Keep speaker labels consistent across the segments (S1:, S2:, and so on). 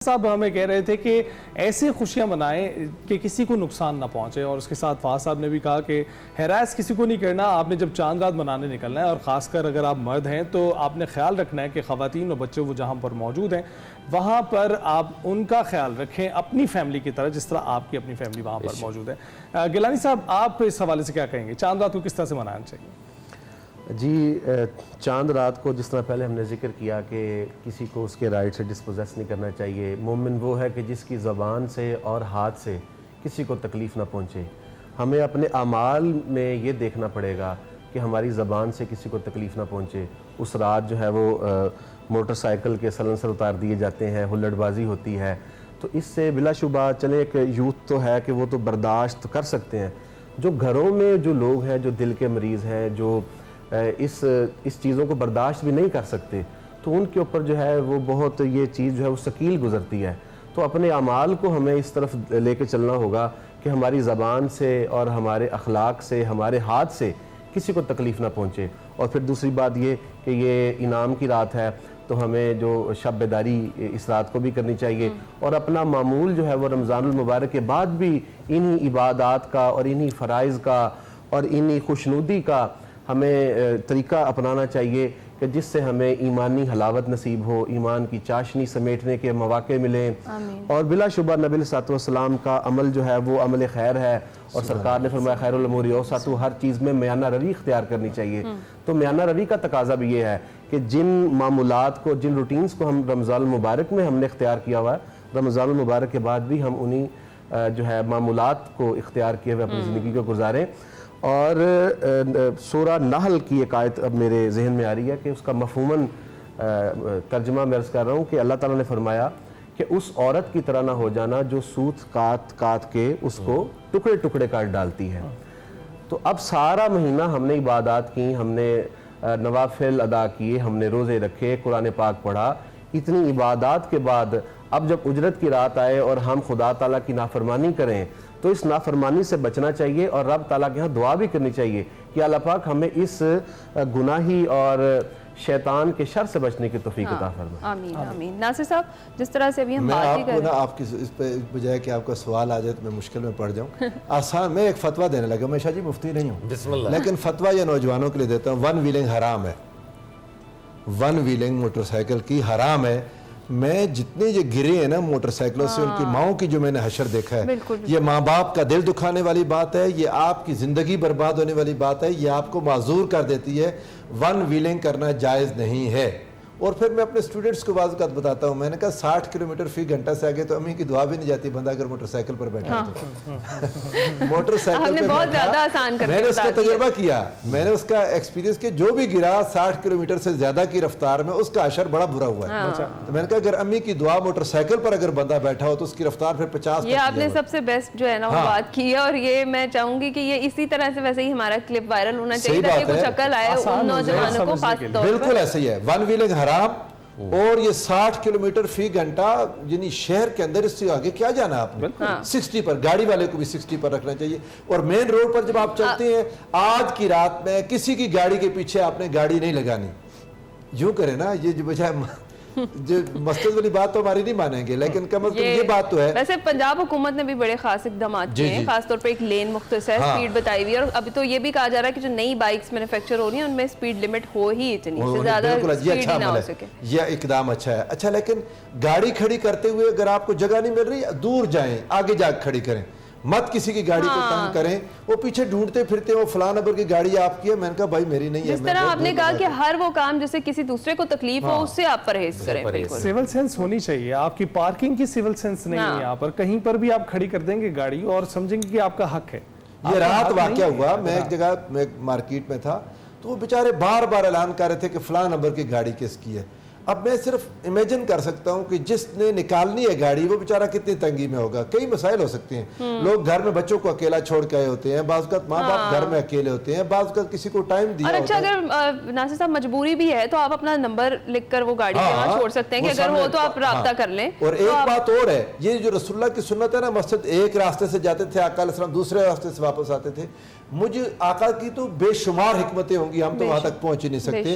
S1: صاحب ہمیں کہہ رہے تھے کہ ایسے خوشیاں منائیں کہ کسی کو نقصان نہ پہنچے، اور اس کے ساتھ فواز صاحب نے بھی کہا کہ ہراس کسی کو نہیں کرنا. آپ نے جب چاند رات منانے نکلنا ہے، اور خاص کر اگر آپ مرد ہیں تو آپ نے خیال رکھنا ہے کہ خواتین اور بچے وہ جہاں پر موجود ہیں وہاں پر آپ ان کا خیال رکھیں اپنی فیملی کی طرح، جس طرح آپ کی اپنی فیملی وہاں پر موجود ہے. گیلانی صاحب، آپ اس حوالے سے کیا کہیں گے؟ چاند رات کو کس طرح سے منانا چاہیے؟
S2: جی، چاند رات کو جس طرح پہلے ہم نے ذکر کیا کہ کسی کو اس کے رائٹ سے ڈسپوزیس نہیں کرنا چاہیے. مومن وہ ہے کہ جس کی زبان سے اور ہاتھ سے کسی کو تکلیف نہ پہنچے. ہمیں اپنے اعمال میں یہ دیکھنا پڑے گا کہ ہماری زبان سے کسی کو تکلیف نہ پہنچے. اس رات جو ہے وہ موٹر سائیکل کے سلنسر اتار دیے جاتے ہیں، ہلڑ بازی ہوتی ہے، تو اس سے بلا شبہ چلے ایک یوتھ تو ہے کہ وہ تو برداشت کر سکتے ہیں. جو گھروں میں جو لوگ ہیں، جو دل کے مریض ہیں، جو اس چیزوں کو برداشت بھی نہیں کر سکتے، تو ان کے اوپر جو ہے وہ بہت یہ چیز جو ہے وہ ثقیل گزرتی ہے. تو اپنے اعمال کو ہمیں اس طرف لے کے چلنا ہوگا کہ ہماری زبان سے اور ہمارے اخلاق سے، ہمارے ہاتھ سے کسی کو تکلیف نہ پہنچے. اور پھر دوسری بات یہ کہ یہ انعام کی رات ہے، تو ہمیں جو شب بیداری اس رات کو بھی کرنی چاہیے، اور اپنا معمول جو ہے وہ رمضان المبارک کے بعد بھی انہی عبادات کا اور انہی فرائض کا اور انہی خوشنودی کا ہمیں طریقہ اپنانا چاہیے کہ جس سے ہمیں ایمانی حلاوت نصیب ہو، ایمان کی چاشنی سمیٹنے کے مواقع ملیں. اور بلا شبہ نبی علیہ السلام کا عمل جو ہے وہ عمل خیر ہے، اور سرکار نے فرمایا خیر الامور اوسط، ہر چیز میں میانہ روی اختیار کرنی چاہیے. تو میانہ روی کا تقاضا بھی یہ ہے کہ جن معمولات کو، جن روٹینز کو ہم رمضان المبارک میں ہم نے اختیار کیا ہوا ہے، رمضان المبارک کے بعد بھی ہم انہی جو ہے معمولات کو اختیار کیے ہوئے اپنی زندگی کو گزاریں. اور سورہ نحل کی ایک آیت اب میرے ذہن میں آ رہی ہے کہ اس کا مفہوماً ترجمہ میں عرض کر رہا ہوں کہ اللہ تعالیٰ نے فرمایا کہ اس عورت کی طرح نہ ہو جانا جو سوت کاٹ کے اس کو ٹکڑے ٹکڑے کاٹ ڈالتی ہے. تو اب سارا مہینہ ہم نے عبادات کی، ہم نے نوافل ادا کیے، ہم نے روزے رکھے، قرآن پاک پڑھا، اتنی عبادات کے بعد اب جب اجرت کی رات آئے اور ہم خدا تعالیٰ کی نافرمانی کریں تو اس نافرمانی سے بچنا چاہیے، اور رب تعالیٰ کے ہاں دعا بھی کرنی چاہیے کہ اللہ پاک ہمیں اس گناہی اور شیطان کے شر سے بچنے کی توفیق عطا فرمائے.
S3: آمین آمین. ناصر صاحب، جس طرح سے ابھی ہم بات ہی کر رہے ہیں،
S4: آپ کی اس پہ بجائے کہ آپ کا سوال آ جائے تو میں مشکل میں پڑ جاؤں، آسان میں ایک فتویٰ دینے لگا. میں شاہ جی مفتی نہیں ہوں،
S2: بسم اللہ،
S4: لیکن فتویٰ یہ نوجوانوں کے لیے دیتا ہوں. ون ویلنگ حرام ہے، ون ویلنگ موٹر سائیکل کی حرام ہے. میں جتنے یہ گرے ہیں نا موٹر سائیکلوں سے، ان کی ماؤں کی جو میں نے حشر دیکھا ہے، یہ ماں باپ کا دل دکھانے والی بات ہے، یہ آپ کی زندگی برباد ہونے والی بات ہے، یہ آپ کو معذور کر دیتی ہے. ون ویلنگ کرنا جائز نہیں ہے. اور پھر میں اپنے اسٹوڈنٹس کو بعض اوقات بتاتا ہوں، میں نے کہا 60 کلومیٹر فی گھنٹہ سے آگے تو امی کی دعا بھی نہیں جاتی بندہ اگر موٹر سائیکل پر بیٹھا ہے تو موٹر سائیکل پہ
S3: بہت زیادہ آسان کر
S4: میں نے اس کا تجربہ کیا، میں نے اس کا ایکسپیرینس کیا. جو بھی گرا 60 کلومیٹر سے زیادہ کی رفتار میں، اس کا اشر بڑا برا ہوا ہے. تو میں نے کہا اگر امی کی دعا موٹر سائیکل پر اگر بندہ بیٹھا ہو تو اس کی رفتار پھر 50.
S3: یہ آپ نے سب سے بیسٹ جو ہے نا وہ بات کی ہے، اور یہ میں چاہوں گی کہ یہ اسی طرح سے ویسے ہی ہمارا کلپ وائرل ہونا چاہیے تاکہ کچھ عقل آئے ان نوجوانوں کو خاص طور پر.
S4: بالکل ایسا ہی ہے، ون ویلنگ حرام. اور یہ 60 کلومیٹر فی گھنٹہ یعنی شہر کے اندر، اس سے آگے کیا جانا آپ نے؟ 60 پر، گاڑی والے کو بھی 60 پر رکھنا چاہیے. اور مین روڈ پر جب آپ چلتے ہیں آج کی رات میں کسی کی گاڑی کے پیچھے آپ نے گاڑی نہیں لگانی. یوں کریں نا، یہ جو بجائے جو مسجد والی بات تو ہماری نہیں مانیں گے، لیکن کم از کم یہ بات تو ہے.
S3: ویسے پنجاب حکومت نے بھی بڑے خاص اقدامات کیے ہیں، خاص طور پہ ایک لین مختصر سپیڈ بتائی ہوئی ہے، اور ابھی تو یہ بھی کہا جا رہا ہے کہ جو نئی بائکس مینوفیکچر ہو رہی ہیں ان میں سپیڈ لمٹ ہو ہی اتنی سے زیادہ سپیڈ نہ ہو سکے.
S4: یہ اقدام اچھا ہے. اچھا، لیکن گاڑی کھڑی کرتے ہوئے اگر آپ کو جگہ نہیں مل رہی، دور جائیں، آگے جا کے کھڑی کریں، مت کسی کی گاڑی کو تنگ کریں. وہ پیچھے ڈھونڈتے پھرتے وہ فلاں نمبر کی گاڑی آپ کی ہے، میں نے کہا بھائی میری نہیں ہے.
S3: جس طرح آپ نے کہا کہ ہر وہ کام جس سے کسی دوسرے کو تکلیف ہو اس سے آپ پرہیز کریں.
S1: سیول سینس ہونی چاہیے. آپ کی پارکنگ کی سیول سینس نہیں ہے یہاں پر. کہیں پر بھی آپ کھڑی کر دیں گے گاڑی اور سمجھیں گے کہ آپ کا حق ہے.
S4: یہ رات واقعہ ہوا، میں ایک جگہ میں مارکیٹ میں تھا، تو وہ بیچارے بار بار اعلان کر رہے تھے کہ فلاں نمبر کی گاڑی کس کی ہے. اب میں صرف امیجن کر سکتا ہوں کہ جس نے نکالنی ہے گاڑی وہ بیچارہ کتنی تنگی میں ہوگا. کئی مسائل ہو سکتے ہیں. لوگ گھر میں بچوں کو اکیلا چھوڑ کے آئے ہوتے ہیں، بعض اوقات ماں باپ گھر میں اکیلے ہوتے ہیں، بعض اوقات کسی کو ٹائم دیا.
S3: اور اچھا، اگر ناصر صاحب مجبوری بھی ہے تو آپ اپنا نمبر لکھ کر وہ گاڑی وہاں چھوڑ سکتے ہیں کہ اگر ہو تو آپ رابطہ کر لیں.
S4: اور ایک بات اور ہے، یہ جو رسول اللہ کی سنت ہے نا، مسجد ایک راستے سے جاتے تھے آقا علیہ السلام، دوسرے راستے سے واپس آتے تھے. مجھے آقا کی تو بے شمار حکمتیں ہوں گی، ہم تو وہاں تک پہنچ ہی نہیں سکتے.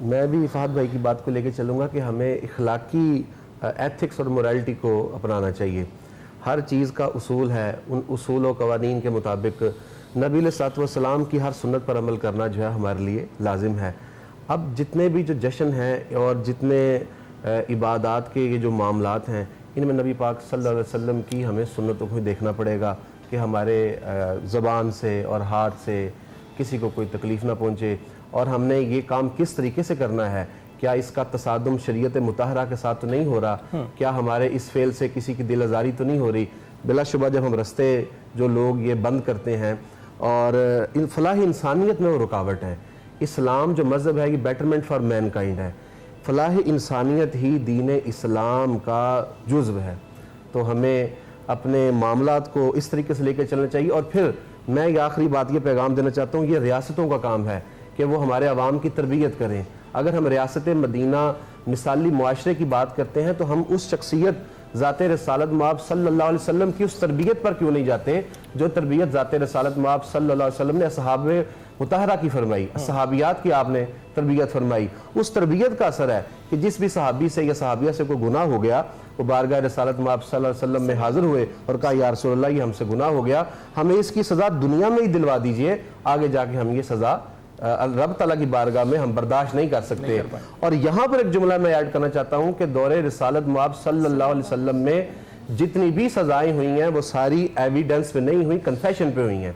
S2: میں بھی فہد بھائی کی بات کو لے کے چلوں گا کہ ہمیں اخلاقی ایتھکس اور مورالٹی کو اپنانا چاہیے. ہر چیز کا اصول ہے, ان اصول و قوانین کے مطابق نبی علیہ الصلوۃ والسلام کی ہر سنت پر عمل کرنا جو ہے ہمارے لیے لازم ہے. اب جتنے بھی جو جشن ہیں اور جتنے عبادات کے یہ جو معاملات ہیں, ان میں نبی پاک صلی اللہ علیہ وسلم کی ہمیں سنتوں کو دیکھنا پڑے گا کہ ہمارے زبان سے اور ہاتھ سے کسی کو کوئی تکلیف نہ پہنچے, اور ہم نے یہ کام کس طریقے سے کرنا ہے. کیا اس کا تصادم شریعت مطہرہ کے ساتھ تو نہیں ہو رہا؟ کیا ہمارے اس فعل سے کسی کی دل آزاری تو نہیں ہو رہی؟ بلا شبہ جب ہم رستے جو لوگ یہ بند کرتے ہیں اور فلاح انسانیت میں وہ رکاوٹ ہے. اسلام جو مذہب ہے یہ بیٹرمنٹ فار مین کائنڈ ہے, فلاح انسانیت ہی دین اسلام کا جزو ہے. تو ہمیں اپنے معاملات کو اس طریقے سے لے کے چلنا چاہیے. اور پھر میں یہ آخری بات یہ پیغام دینا چاہتا ہوں, یہ ریاستوں کا کام ہے کہ وہ ہمارے عوام کی تربیت کریں. اگر ہم ریاست مدینہ مثالی معاشرے کی بات کرتے ہیں تو ہم اس شخصیت ذات رسالت مآب صلی اللہ علیہ وسلم کی اس تربیت پر کیوں نہیں جاتے جو تربیت ذات رسالت مآب صلی اللہ علیہ وسلم نے اصحاب مطہرہ کی فرمائی, صحابیات کی آپ نے تربیت فرمائی. اس تربیت کا اثر ہے کہ جس بھی صحابی سے یا صحابیہ سے کوئی گناہ ہو گیا وہ بارگاہ رسالت مآب صلی اللہ علیہ وسلم میں حاضر ہوئے اور کہا یا رسول اللہ یہ ہم سے گناہ ہو گیا, ہمیں اس کی سزا دنیا میں ہی دلوا دیجئے, آگے جا کے ہم یہ سزا رب تعالیٰ کی بارگاہ میں ہم برداشت نہیں کر سکتے. اور یہاں پر ایک جملہ میں ایڈ کرنا چاہتا ہوں کہ دور رسالت مآب صلی اللہ علیہ وسلم میں جتنی بھی سزائیں ہوئی ہیں وہ ساری ایویڈنس پہ نہیں ہوئی, کنفیشن پہ ہوئی ہیں.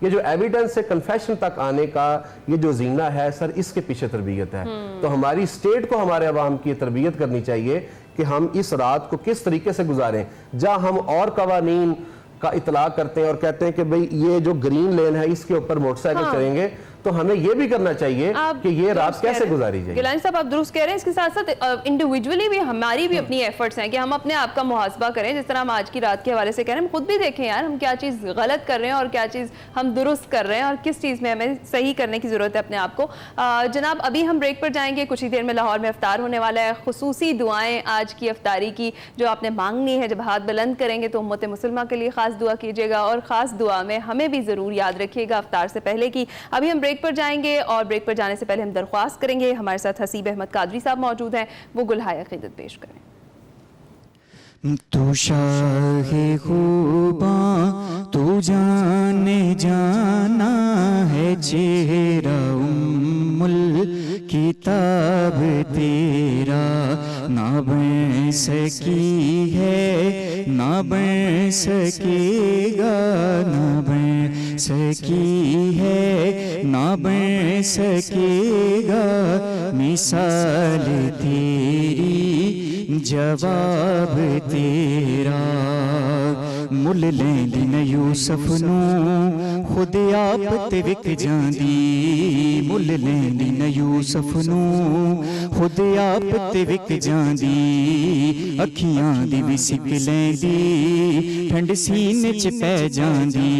S2: یہ جو ایویڈنس سے کنفیشن تک آنے کا یہ جو زینہ ہے سر, اس کے پیچھے تربیت ہے. تو ہماری اسٹیٹ کو ہمارے عوام کی تربیت کرنی چاہیے کہ ہم اس رات کو کس طریقے سے گزاریں. جہاں ہم اور قوانین کا اطلاق کرتے ہیں اور کہتے ہیں کہ بھئی یہ جو گرین لین ہے اس کے اوپر موٹر سائیکل چلیں گے, تو ہمیں یہ بھی کرنا چاہیے کہ یہ رات کیسے گزاری جائے.
S3: گیلانی صاحب آپ درست کہہ رہے ہیں, اس کے ساتھ ساتھ انڈیویجولی بھی ہماری بھی اپنی ایفرٹس ہیں کہ ہم اپنے آپ کا محاسبہ کریں. جس طرح ہم آج کی رات کے حوالے سے کہہ رہے ہیں, ہم خود بھی دیکھیں یار ہم کیا چیز غلط کر رہے ہیں اور کیا چیز ہم درست کر رہے ہیں اور کس چیز میں ہمیں صحیح کرنے کی ضرورت ہے اپنے آپ کو. جناب ابھی ہم بریک پر جائیں گے, کچھ ہی دیر میں لاہور میں افطار ہونے والا ہے. خصوصی دعائیں آج کی افطاری کی جو آپ نے مانگنی ہے, جب ہاتھ بلند کریں گے تو امت مسلمہ کے لیے خاص دعا کیجیے گا, اور خاص دعا میں ہمیں بھی ضرور یاد رکھیے گا افطار سے پہلے کی. ابھی ہم بریک پر جائیں گے اور بریک پر جانے سے پہلے ہم درخواست کریں گے, ہمارے ساتھ حسیب احمد قادری صاحب موجود ہیں, وہ گلہائے عقیدت پیش کریں.
S5: تو شاہ خوباں تو جانے جانا ہے, چہرہ ام الکتاب تیرا نہ بن سکی ہے نہ بن سکے گا, نہ بن سکی ہے نہ بن سکے گا, مثال تیری جواب تیرا. مل لیندی نہ یوسف نو خود آپ تے وک جاندی, مل لیندی نہ یوسف نو خود آپ تے وک جاندی, اکھیاں دی بھی سک لیندی ٹھنڈ سینے چ پہ جاندی.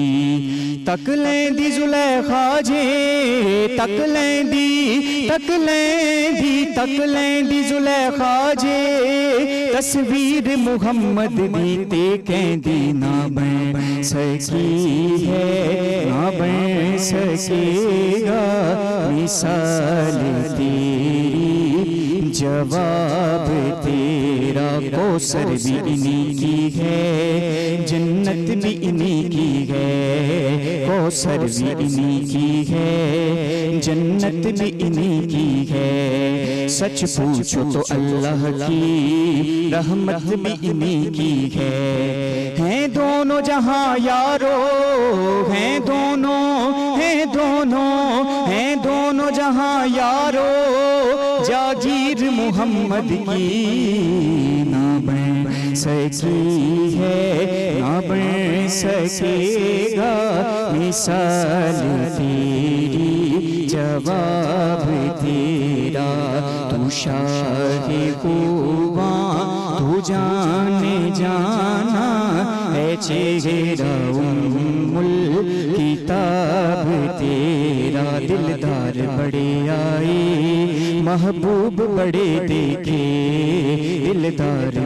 S5: تک لیندی زلیخا جے تک لیندی تک لیندی تک لیندی زلیخا جے, تصویر محمد دی تے کہندی نہ بن سکی ہے نہ بن سکے گا, مثال تیری جواب تیرا. کوثر بھی انہی کی ہے جنت بھی انہی کی ہے, کوثر بھی انہی کی ہے جنت بھی انہی کی ہے. سچ پوچھو تو اللہ کی رحمت بھی انہی کی ہے. ہیں دونوں جہاں یارو ہیں دونوں ہیں دونوں ہیں دونوں جہاں یارو, جاگیر محمد کی نہ بن سکی ہے نہ بن سکے گا, مثال تیری جواب تیرا. تو شاہ خوباں تو جانے جانا ہے, چہرہ ام الکتاب تیرا. دلدار بڑے آئے محبوب بڑے دیکھے, دلدار